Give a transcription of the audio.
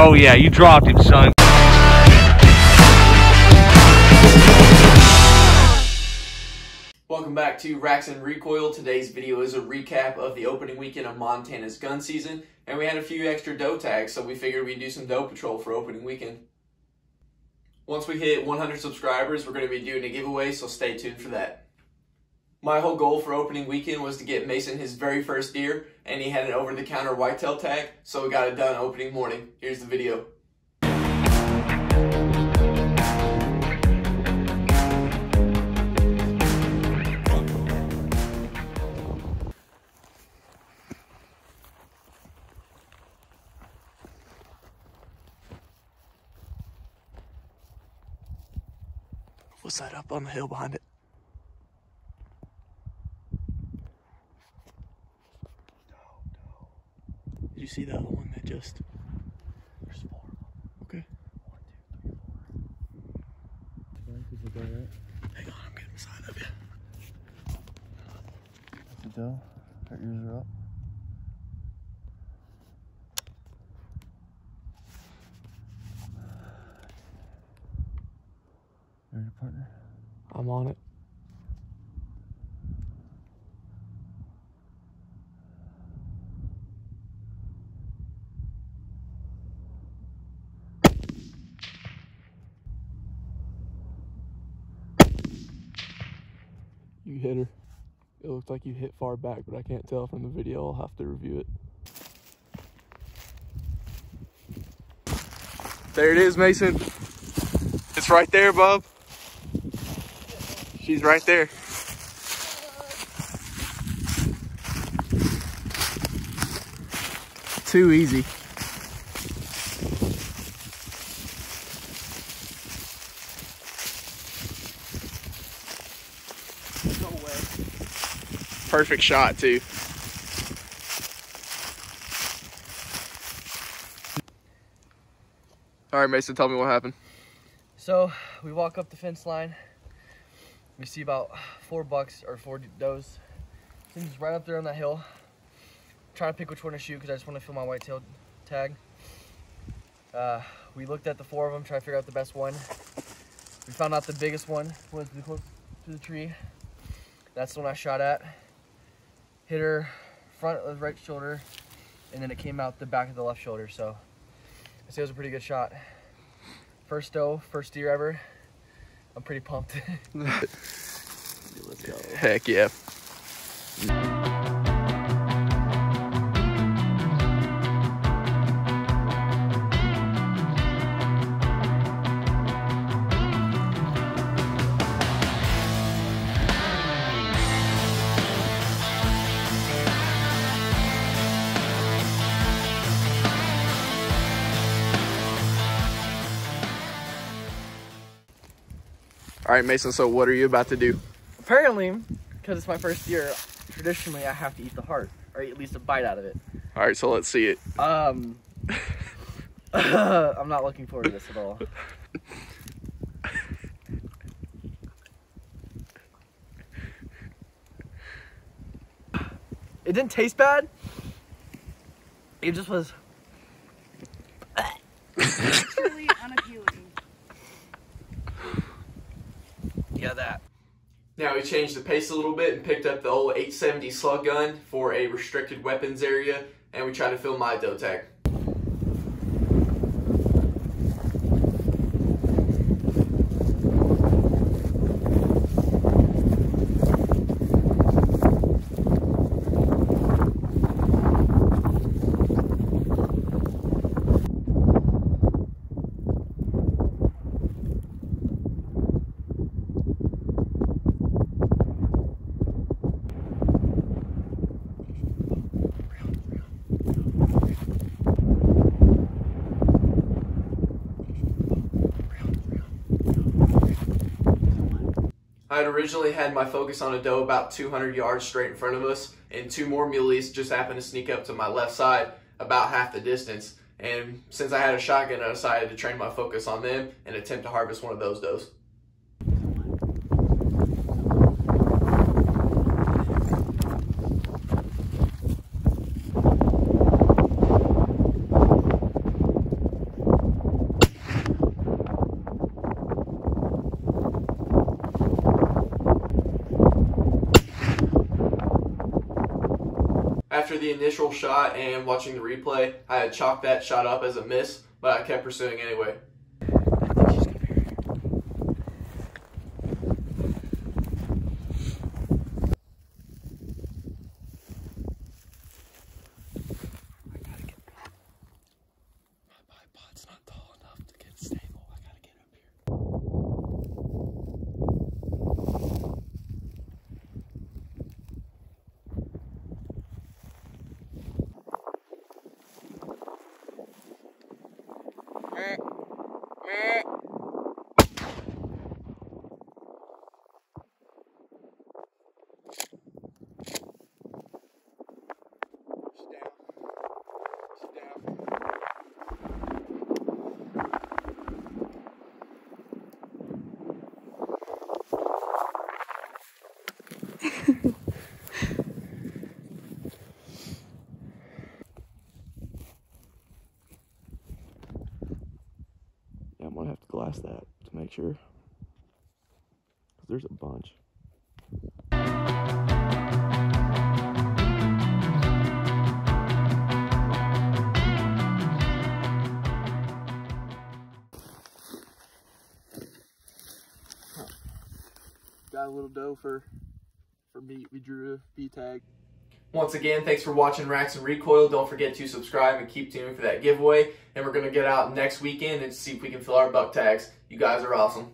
Oh yeah, you dropped him, son. Welcome back to Racks and Recoil. Today's video is a recap of the opening weekend of Montana's gun season, and we had a few extra doe tags, so we figured we'd do some doe patrol for opening weekend. Once we hit 100 subscribers, we're going to be doing a giveaway, so stay tuned for that. My whole goal for opening weekend was to get Mason his very first deer, and he had an over-the-counter whitetail tag, so we got it done opening morning. Here's the video. What's that up on the hill behind it? Did you see the other one that just... There's 4 of them. Okay. 1, 2, 3, 4. Hang on, I'm getting beside of you. That's a doe. Her ears are up. You're your partner? I'm on it. You hit her. It looks like you hit far back, but I can't tell from the video. I'll have to review it. There it is, Mason. It's right there, bub. She's right there. Too easy. No way. Perfect shot, too. All right, Mason, tell me what happened. So we walk up the fence line. We see about 4 bucks or 4 does. Seems right up there on that hill. Trying to pick which one to shoot because I just want to fill my whitetail tag. We looked at the 4 of them, trying to figure out the best one. We found out the biggest one was the closest to the tree. That's the one I shot at. Hit her front of the right shoulder, and then it came out the back of the left shoulder. So I say it was a pretty good shot. First doe, first deer ever. I'm pretty pumped. Let's go. Heck yeah. All right, Mason, so what are you about to do? Apparently, because it's my first year, traditionally I have to eat the heart, or at least a bite out of it. All right, so let's see it. I'm not looking forward to this at all. It didn't taste bad. It just was... Truly unappealing. Yeah, that. Now we changed the pace a little bit and picked up the old 870 slug gun for a restricted weapons area, and we tried to fill my doe tag. I had originally had my focus on a doe about 200 yards straight in front of us, and 2 more muleys just happened to sneak up to my left side about half the distance. And since I had a shotgun, I decided to train my focus on them and attempt to harvest one of those does. after the initial shot and watching the replay, I had chalked that shot up as a miss, but I kept pursuing anyway. Yeah, I'm gonna have to glass that to make sure, 'cause there's a bunch. Got a little doe for meat. We drew a B tag. Once again, thanks for watching Racks and Recoil. Don't forget to subscribe and keep tuning for that giveaway. And we're going to get out next weekend and see if we can fill our buck tags. You guys are awesome.